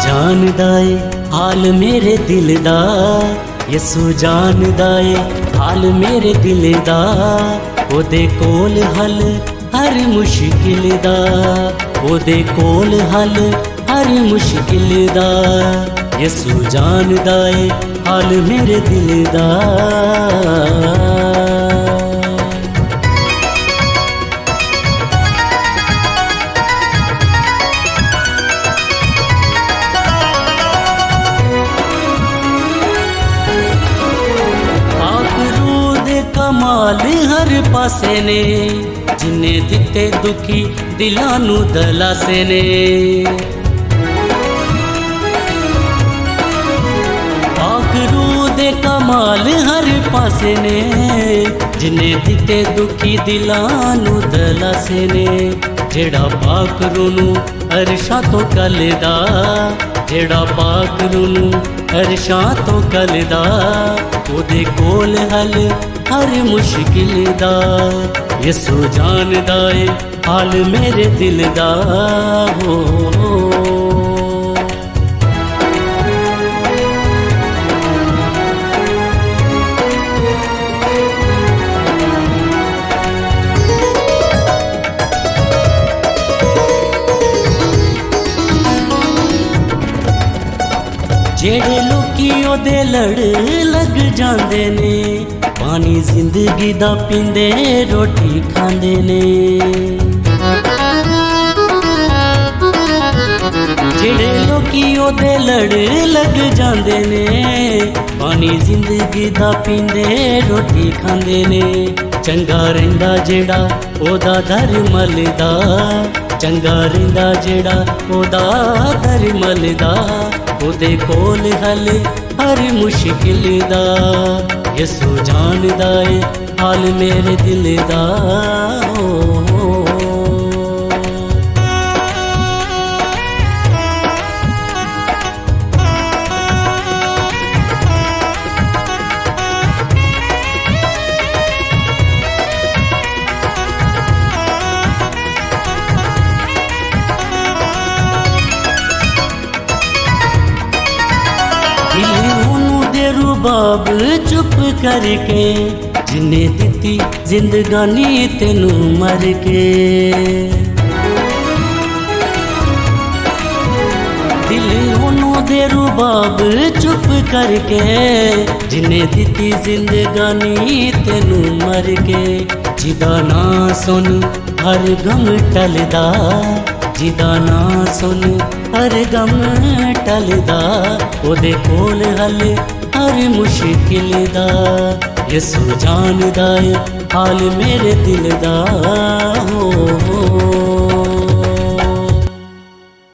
जानदा ए हाल मेरे दिल दा, यसू जानदा ए हाल मेरे दिल दा। ओदे कोल हल हर मुश्किल दा, ओदे कोल हल हर मुश्किल दा। यसू जानदा ए हाल मेरे दिल दा। कमाल हर पासे ने, जिन्हें दिते दुखी दिलां नू दलासे ने। आखरू दे कमाल हर पासे ने, जिन्हें दिते दुखी दिलां नू दलासे ने। जेड़ा पाकरू नू अरशां तो कलदा, जेड़ा पाकरू नू अरशां तो कलदा। ओदे कोल हल हर मुश्किल दा, यसू जानदा ए हाल मेरे दिल दा। हो जेड़े लोकी ओदे लड़ लग जांदे ने, पानी जिंदगी दा पींदे रोटी खांदे ने। जेड़े लोकी ओदे लड़ लग जांदे ने, पानी जिंदगी दा पींदे रोटी खांदे ने। चंगा रहिंदा जेड़ा ओदा धर्मल दा, चंगा रहिंदा जेड़ा ओदा धर्मल दा। ओदे कोल हल हर मुश्किल दा, यसू जानदा ए हाल मेरे दिल दा। रुबाब चुप करके, जिन्हें दिती जिंदगानी तेनू मर के। दिल ओनू दे रुबाब चुप करके, जिन्हें दिती जिंदगानी तेनू मर के। जिदा ना सुन हर गम टलदा, जिदा ना सुन हर गम टलदा। ओदे कोल हल हर मुश्किल दा, यसू जानदा ए हाल मेरे दिल दा। हो